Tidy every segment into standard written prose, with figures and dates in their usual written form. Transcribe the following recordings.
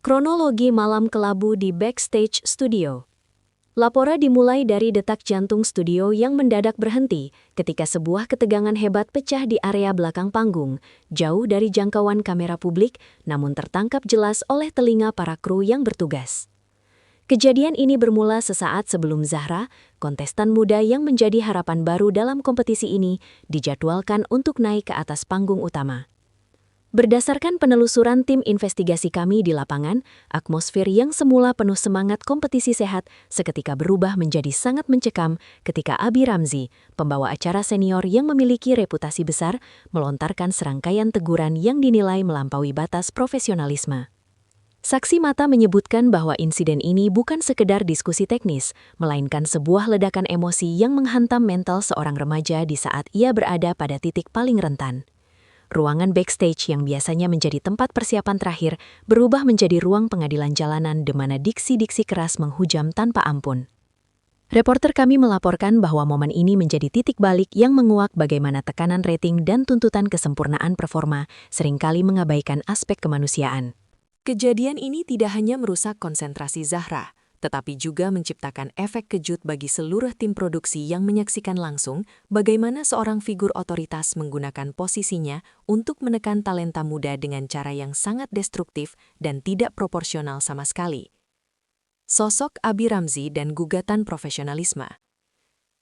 Kronologi malam kelabu di Backstage Studio. Lapora dimulai dari detak jantung studio yang mendadak berhenti ketika sebuah ketegangan hebat pecah di area belakang panggung, jauh dari jangkauan kamera publik, namun tertangkap jelas oleh telinga para kru yang bertugas. Kejadian ini bermula sesaat sebelum Zahra, kontestan muda yang menjadi harapan baru dalam kompetisi ini, dijadwalkan untuk naik ke atas panggung utama. Berdasarkan penelusuran tim investigasi kami di lapangan, atmosfer yang semula penuh semangat kompetisi sehat seketika berubah menjadi sangat mencekam ketika Abi Ramzi, pembawa acara senior yang memiliki reputasi besar, melontarkan serangkaian teguran yang dinilai melampaui batas profesionalisme. Saksi mata menyebutkan bahwa insiden ini bukan sekedar diskusi teknis, melainkan sebuah ledakan emosi yang menghantam mental seorang remaja di saat ia berada pada titik paling rentan. Ruangan backstage yang biasanya menjadi tempat persiapan terakhir berubah menjadi ruang pengadilan jalanan di mana diksi-diksi keras menghujam tanpa ampun. Reporter kami melaporkan bahwa momen ini menjadi titik balik yang menguak bagaimana tekanan rating dan tuntutan kesempurnaan performa seringkali mengabaikan aspek kemanusiaan. Kejadian ini tidak hanya merusak konsentrasi Zahra, tetapi juga menciptakan efek kejut bagi seluruh tim produksi yang menyaksikan langsung bagaimana seorang figur otoritas menggunakan posisinya untuk menekan talenta muda dengan cara yang sangat destruktif dan tidak proporsional sama sekali. Sosok Abi Ramzi dan gugatan profesionalisme.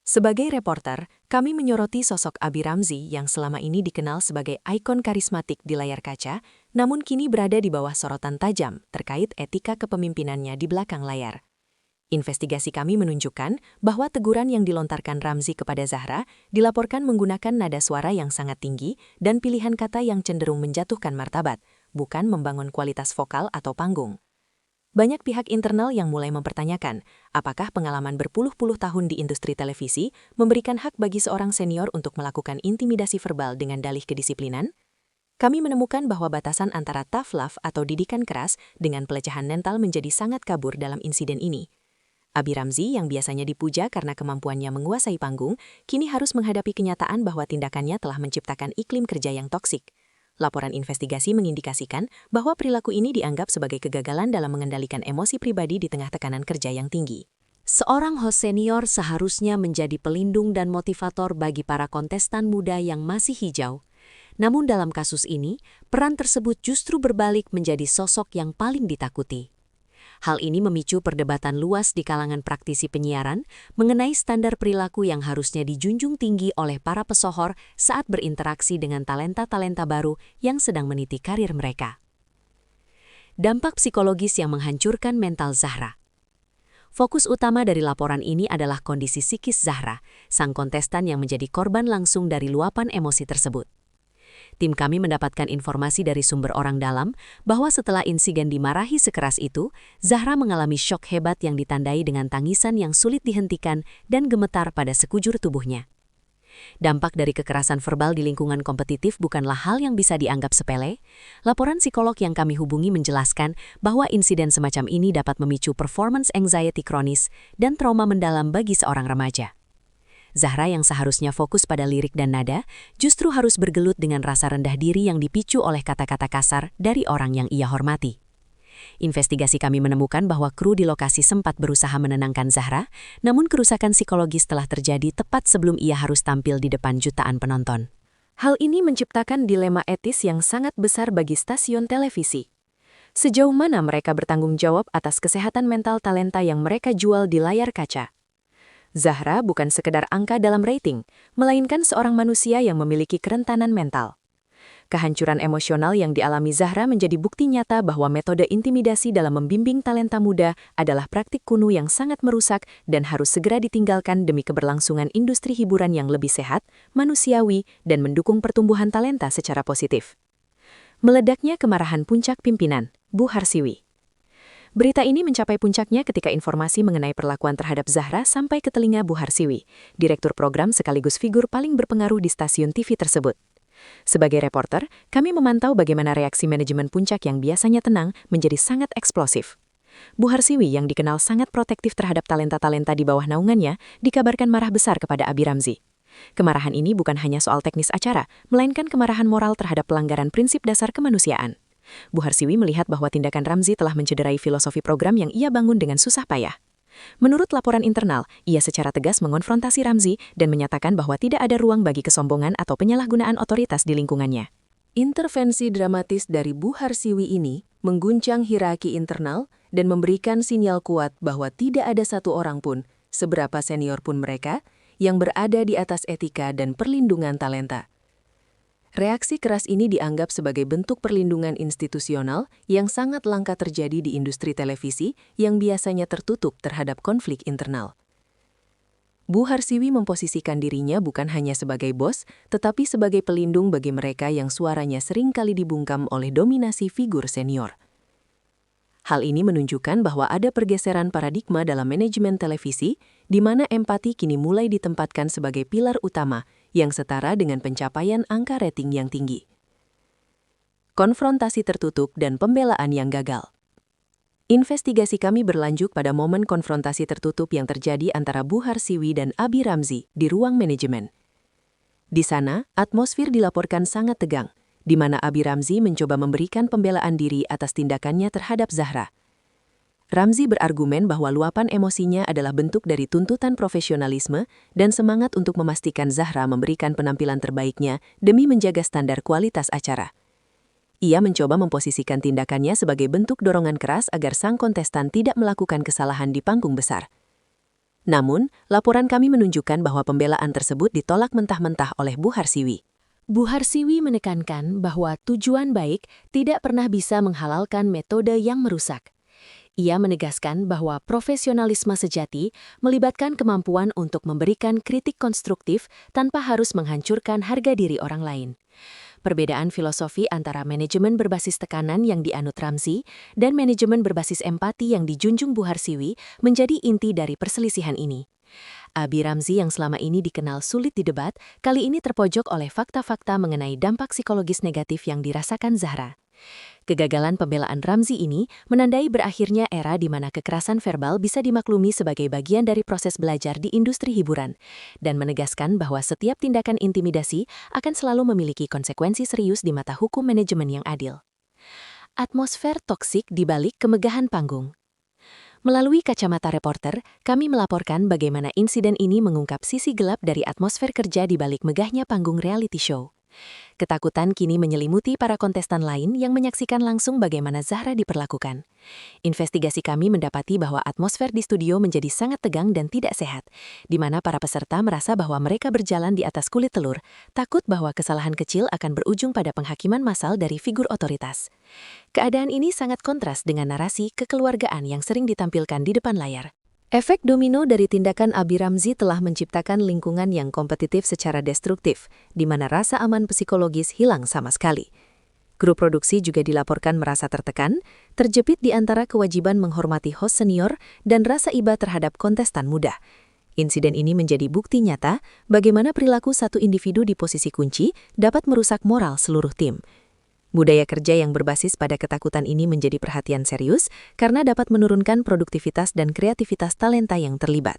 Sebagai reporter, kami menyoroti sosok Abi Ramzi yang selama ini dikenal sebagai ikon karismatik di layar kaca, namun kini berada di bawah sorotan tajam terkait etika kepemimpinannya di belakang layar. Investigasi kami menunjukkan bahwa teguran yang dilontarkan Ramzi kepada Zahra dilaporkan menggunakan nada suara yang sangat tinggi dan pilihan kata yang cenderung menjatuhkan martabat, bukan membangun kualitas vokal atau panggung. Banyak pihak internal yang mulai mempertanyakan, apakah pengalaman berpuluh-puluh tahun di industri televisi memberikan hak bagi seorang senior untuk melakukan intimidasi verbal dengan dalih kedisiplinan? Kami menemukan bahwa batasan antara tough love atau didikan keras dengan pelecehan mental menjadi sangat kabur dalam insiden ini. Abi Ramzi yang biasanya dipuja karena kemampuannya menguasai panggung, kini harus menghadapi kenyataan bahwa tindakannya telah menciptakan iklim kerja yang toksik. Laporan investigasi mengindikasikan bahwa perilaku ini dianggap sebagai kegagalan dalam mengendalikan emosi pribadi di tengah tekanan kerja yang tinggi. Seorang host senior seharusnya menjadi pelindung dan motivator bagi para kontestan muda yang masih hijau. Namun dalam kasus ini, peran tersebut justru berbalik menjadi sosok yang paling ditakuti. Hal ini memicu perdebatan luas di kalangan praktisi penyiaran mengenai standar perilaku yang harusnya dijunjung tinggi oleh para pesohor saat berinteraksi dengan talenta-talenta baru yang sedang meniti karir mereka. Dampak psikologis yang menghancurkan mental Zahra. Fokus utama dari laporan ini adalah kondisi psikis Zahra, sang kontestan yang menjadi korban langsung dari luapan emosi tersebut. Tim kami mendapatkan informasi dari sumber orang dalam bahwa setelah insiden dimarahi sekeras itu, Zahra mengalami syok hebat yang ditandai dengan tangisan yang sulit dihentikan dan gemetar pada sekujur tubuhnya. Dampak dari kekerasan verbal di lingkungan kompetitif bukanlah hal yang bisa dianggap sepele. Laporan psikolog yang kami hubungi menjelaskan bahwa insiden semacam ini dapat memicu performance anxiety kronis dan trauma mendalam bagi seorang remaja. Zahra yang seharusnya fokus pada lirik dan nada, justru harus bergelut dengan rasa rendah diri yang dipicu oleh kata-kata kasar dari orang yang ia hormati. Investigasi kami menemukan bahwa kru di lokasi sempat berusaha menenangkan Zahra, namun kerusakan psikologis telah terjadi tepat sebelum ia harus tampil di depan jutaan penonton. Hal ini menciptakan dilema etis yang sangat besar bagi stasiun televisi. Sejauh mana mereka bertanggung jawab atas kesehatan mental talenta yang mereka jual di layar kaca? Zahra bukan sekedar angka dalam rating, melainkan seorang manusia yang memiliki kerentanan mental. Kehancuran emosional yang dialami Zahra menjadi bukti nyata bahwa metode intimidasi dalam membimbing talenta muda adalah praktik kuno yang sangat merusak dan harus segera ditinggalkan demi keberlangsungan industri hiburan yang lebih sehat, manusiawi, dan mendukung pertumbuhan talenta secara positif. Meledaknya kemarahan puncak pimpinan, Bu Harsiwi. Berita ini mencapai puncaknya ketika informasi mengenai perlakuan terhadap Zahra sampai ke telinga Bu Harsiwi, direktur program sekaligus figur paling berpengaruh di stasiun TV tersebut. Sebagai reporter, kami memantau bagaimana reaksi manajemen puncak yang biasanya tenang menjadi sangat eksplosif. Bu Harsiwi yang dikenal sangat protektif terhadap talenta-talenta di bawah naungannya, dikabarkan marah besar kepada Abi Ramzi. Kemarahan ini bukan hanya soal teknis acara, melainkan kemarahan moral terhadap pelanggaran prinsip dasar kemanusiaan. Bu Harsiwi melihat bahwa tindakan Ramzi telah mencederai filosofi program yang ia bangun dengan susah payah. Menurut laporan internal, ia secara tegas mengonfrontasi Ramzi dan menyatakan bahwa tidak ada ruang bagi kesombongan atau penyalahgunaan otoritas di lingkungannya. Intervensi dramatis dari Bu Harsiwi ini mengguncang hierarki internal dan memberikan sinyal kuat bahwa tidak ada satu orang pun, seberapa senior pun mereka, yang berada di atas etika dan perlindungan talenta. Reaksi keras ini dianggap sebagai bentuk perlindungan institusional yang sangat langka terjadi di industri televisi yang biasanya tertutup terhadap konflik internal. Bu Harsiwi memposisikan dirinya bukan hanya sebagai bos, tetapi sebagai pelindung bagi mereka yang suaranya sering kali dibungkam oleh dominasi figur senior. Hal ini menunjukkan bahwa ada pergeseran paradigma dalam manajemen televisi, di mana empati kini mulai ditempatkan sebagai pilar utama yang setara dengan pencapaian angka rating yang tinggi. Konfrontasi tertutup dan pembelaan yang gagal. Investigasi kami berlanjut pada momen konfrontasi tertutup yang terjadi antara Bu Harsiwi dan Abi Ramzi di ruang manajemen. Di sana, atmosfer dilaporkan sangat tegang, di mana Abi Ramzi mencoba memberikan pembelaan diri atas tindakannya terhadap Zahra. Ramzi berargumen bahwa luapan emosinya adalah bentuk dari tuntutan profesionalisme dan semangat untuk memastikan Zahra memberikan penampilan terbaiknya demi menjaga standar kualitas acara. Ia mencoba memposisikan tindakannya sebagai bentuk dorongan keras agar sang kontestan tidak melakukan kesalahan di panggung besar. Namun, laporan kami menunjukkan bahwa pembelaan tersebut ditolak mentah-mentah oleh Bu Harsiwi. Bu Harsiwi menekankan bahwa tujuan baik tidak pernah bisa menghalalkan metode yang merusak. Ia menegaskan bahwa profesionalisme sejati melibatkan kemampuan untuk memberikan kritik konstruktif tanpa harus menghancurkan harga diri orang lain. Perbedaan filosofi antara manajemen berbasis tekanan yang dianut Ramzi dan manajemen berbasis empati yang dijunjung Bu Harsiwi menjadi inti dari perselisihan ini. Abi Ramzi yang selama ini dikenal sulit didebat, kali ini terpojok oleh fakta-fakta mengenai dampak psikologis negatif yang dirasakan Zahra. Kegagalan pembelaan Ramzi ini menandai berakhirnya era di mana kekerasan verbal bisa dimaklumi sebagai bagian dari proses belajar di industri hiburan, dan menegaskan bahwa setiap tindakan intimidasi akan selalu memiliki konsekuensi serius di mata hukum manajemen yang adil. Atmosfer toksik di balik kemegahan panggung. Melalui kacamata reporter, kami melaporkan bagaimana insiden ini mengungkap sisi gelap dari atmosfer kerja di balik megahnya panggung reality show. Ketakutan kini menyelimuti para kontestan lain yang menyaksikan langsung bagaimana Zahra diperlakukan. Investigasi kami mendapati bahwa atmosfer di studio menjadi sangat tegang dan tidak sehat, di mana para peserta merasa bahwa mereka berjalan di atas kulit telur, takut bahwa kesalahan kecil akan berujung pada penghakiman massal dari figur otoritas. Keadaan ini sangat kontras dengan narasi kekeluargaan yang sering ditampilkan di depan layar. Efek domino dari tindakan Abi Ramzi telah menciptakan lingkungan yang kompetitif secara destruktif, di mana rasa aman psikologis hilang sama sekali. Kru produksi juga dilaporkan merasa tertekan, terjepit di antara kewajiban menghormati host senior dan rasa iba terhadap kontestan muda. Insiden ini menjadi bukti nyata bagaimana perilaku satu individu di posisi kunci dapat merusak moral seluruh tim. Budaya kerja yang berbasis pada ketakutan ini menjadi perhatian serius karena dapat menurunkan produktivitas dan kreativitas talenta yang terlibat.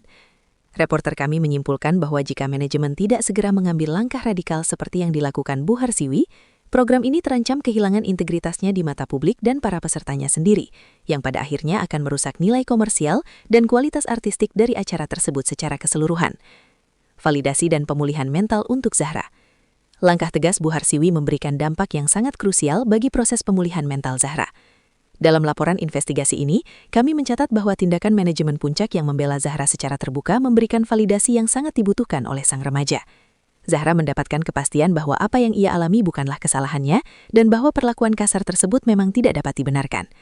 Reporter kami menyimpulkan bahwa jika manajemen tidak segera mengambil langkah radikal seperti yang dilakukan Bu Harsiwi, program ini terancam kehilangan integritasnya di mata publik dan para pesertanya sendiri, yang pada akhirnya akan merusak nilai komersial dan kualitas artistik dari acara tersebut secara keseluruhan. Validasi dan pemulihan mental untuk Zahra. Langkah tegas Bu Harsiwi memberikan dampak yang sangat krusial bagi proses pemulihan mental Zahra. Dalam laporan investigasi ini, kami mencatat bahwa tindakan manajemen Puncak yang membela Zahra secara terbuka memberikan validasi yang sangat dibutuhkan oleh sang remaja. Zahra mendapatkan kepastian bahwa apa yang ia alami bukanlah kesalahannya dan bahwa perlakuan kasar tersebut memang tidak dapat dibenarkan.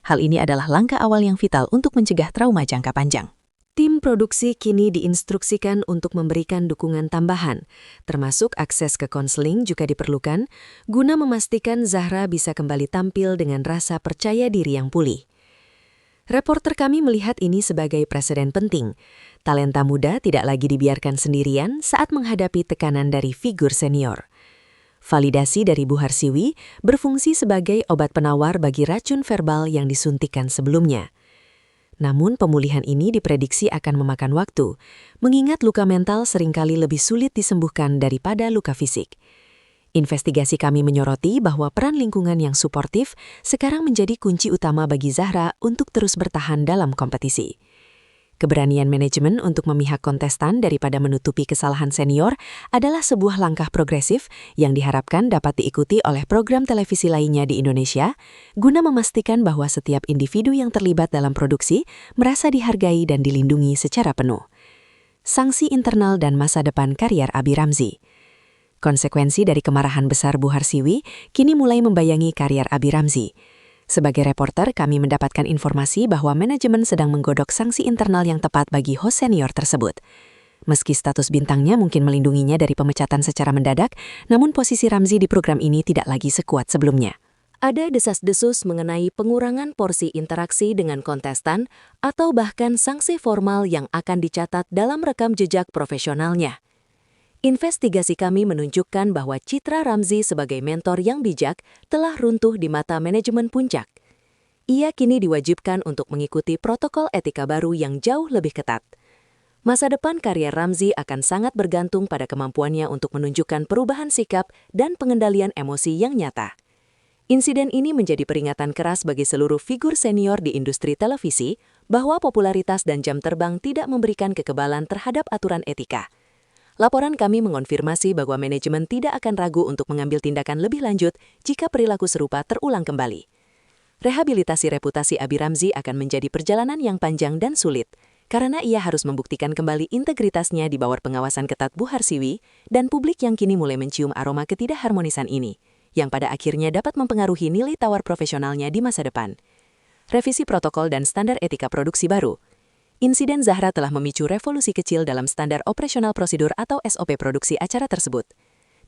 Hal ini adalah langkah awal yang vital untuk mencegah trauma jangka panjang. Tim produksi kini diinstruksikan untuk memberikan dukungan tambahan, termasuk akses ke konseling juga diperlukan, guna memastikan Zahra bisa kembali tampil dengan rasa percaya diri yang pulih. Reporter kami melihat ini sebagai preseden penting. Talenta muda tidak lagi dibiarkan sendirian saat menghadapi tekanan dari figur senior. Validasi dari Bu Harsiwi berfungsi sebagai obat penawar bagi racun verbal yang disuntikan sebelumnya. Namun pemulihan ini diprediksi akan memakan waktu, mengingat luka mental seringkali lebih sulit disembuhkan daripada luka fisik. Investigasi kami menyoroti bahwa peran lingkungan yang suportif sekarang menjadi kunci utama bagi Zahra untuk terus bertahan dalam kompetisi. Keberanian manajemen untuk memihak kontestan daripada menutupi kesalahan senior adalah sebuah langkah progresif yang diharapkan dapat diikuti oleh program televisi lainnya di Indonesia, guna memastikan bahwa setiap individu yang terlibat dalam produksi merasa dihargai dan dilindungi secara penuh. Sanksi internal dan masa depan karier Abi Ramzi. Konsekuensi dari kemarahan besar Bu Harsiwi kini mulai membayangi karier Abi Ramzi. Sebagai reporter, kami mendapatkan informasi bahwa manajemen sedang menggodok sanksi internal yang tepat bagi host senior tersebut. Meski status bintangnya mungkin melindunginya dari pemecatan secara mendadak, namun posisi Ramzi di program ini tidak lagi sekuat sebelumnya. Ada desas-desus mengenai pengurangan porsi interaksi dengan kontestan atau bahkan sanksi formal yang akan dicatat dalam rekam jejak profesionalnya. Investigasi kami menunjukkan bahwa citra Ramzi sebagai mentor yang bijak telah runtuh di mata manajemen Puncak. Ia kini diwajibkan untuk mengikuti protokol etika baru yang jauh lebih ketat. Masa depan karier Ramzi akan sangat bergantung pada kemampuannya untuk menunjukkan perubahan sikap dan pengendalian emosi yang nyata. Insiden ini menjadi peringatan keras bagi seluruh figur senior di industri televisi bahwa popularitas dan jam terbang tidak memberikan kekebalan terhadap aturan etika. Laporan kami mengonfirmasi bahwa manajemen tidak akan ragu untuk mengambil tindakan lebih lanjut jika perilaku serupa terulang kembali. Rehabilitasi reputasi Abi Ramzi akan menjadi perjalanan yang panjang dan sulit, karena ia harus membuktikan kembali integritasnya di bawah pengawasan ketat Bu Harsiwi dan publik yang kini mulai mencium aroma ketidakharmonisan ini, yang pada akhirnya dapat mempengaruhi nilai tawar profesionalnya di masa depan. Revisi protokol dan standar etika produksi baru. Insiden Zahra telah memicu revolusi kecil dalam standar operasional prosedur atau SOP produksi acara tersebut.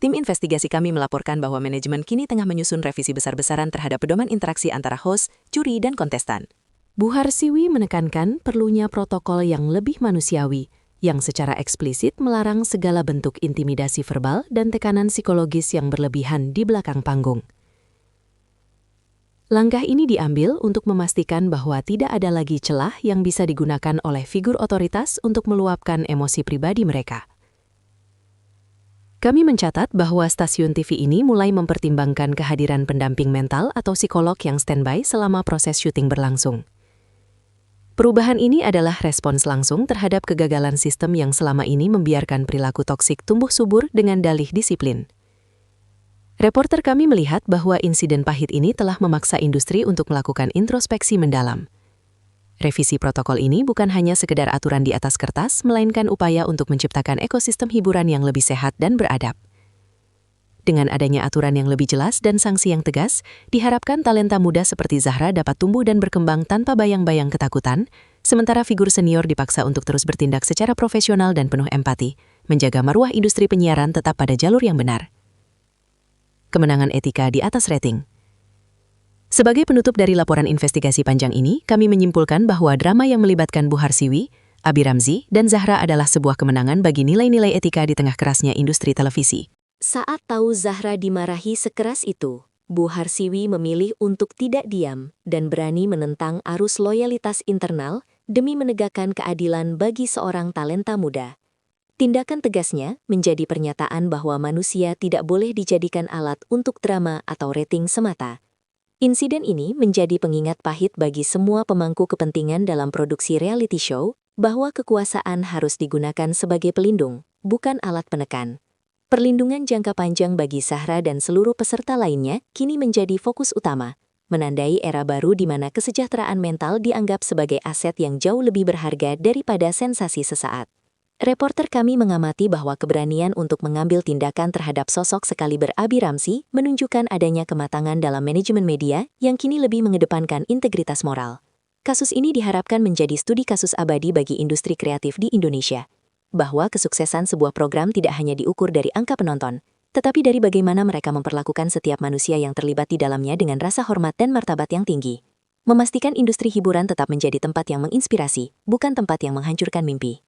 Tim investigasi kami melaporkan bahwa manajemen kini tengah menyusun revisi besar-besaran terhadap pedoman interaksi antara host, juri, dan kontestan. Bu Harsiwi menekankan perlunya protokol yang lebih manusiawi, yang secara eksplisit melarang segala bentuk intimidasi verbal dan tekanan psikologis yang berlebihan di belakang panggung. Langkah ini diambil untuk memastikan bahwa tidak ada lagi celah yang bisa digunakan oleh figur otoritas untuk meluapkan emosi pribadi mereka. Kami mencatat bahwa stasiun TV ini mulai mempertimbangkan kehadiran pendamping mental atau psikolog yang standby selama proses syuting berlangsung. Perubahan ini adalah respons langsung terhadap kegagalan sistem yang selama ini membiarkan perilaku toksik tumbuh subur dengan dalih disiplin. Reporter kami melihat bahwa insiden pahit ini telah memaksa industri untuk melakukan introspeksi mendalam. Revisi protokol ini bukan hanya sekedar aturan di atas kertas, melainkan upaya untuk menciptakan ekosistem hiburan yang lebih sehat dan beradab. Dengan adanya aturan yang lebih jelas dan sanksi yang tegas, diharapkan talenta muda seperti Zahra dapat tumbuh dan berkembang tanpa bayang-bayang ketakutan, sementara figur senior dipaksa untuk terus bertindak secara profesional dan penuh empati, menjaga marwah industri penyiaran tetap pada jalur yang benar. Kemenangan etika di atas rating. Sebagai penutup dari laporan investigasi panjang ini, kami menyimpulkan bahwa drama yang melibatkan Bu Harsiwi, Abi Ramzi, dan Zahra adalah sebuah kemenangan bagi nilai-nilai etika di tengah kerasnya industri televisi. Saat tahu Zahra dimarahi sekeras itu, Bu Harsiwi memilih untuk tidak diam dan berani menentang arus loyalitas internal demi menegakkan keadilan bagi seorang talenta muda. Tindakan tegasnya menjadi pernyataan bahwa manusia tidak boleh dijadikan alat untuk drama atau rating semata. Insiden ini menjadi pengingat pahit bagi semua pemangku kepentingan dalam produksi reality show, bahwa kekuasaan harus digunakan sebagai pelindung, bukan alat penekan. Perlindungan jangka panjang bagi Zahra dan seluruh peserta lainnya kini menjadi fokus utama, menandai era baru di mana kesejahteraan mental dianggap sebagai aset yang jauh lebih berharga daripada sensasi sesaat. Reporter kami mengamati bahwa keberanian untuk mengambil tindakan terhadap sosok sekaliber Abi Ramzi menunjukkan adanya kematangan dalam manajemen media yang kini lebih mengedepankan integritas moral. Kasus ini diharapkan menjadi studi kasus abadi bagi industri kreatif di Indonesia, bahwa kesuksesan sebuah program tidak hanya diukur dari angka penonton, tetapi dari bagaimana mereka memperlakukan setiap manusia yang terlibat di dalamnya dengan rasa hormat dan martabat yang tinggi. Memastikan industri hiburan tetap menjadi tempat yang menginspirasi, bukan tempat yang menghancurkan mimpi.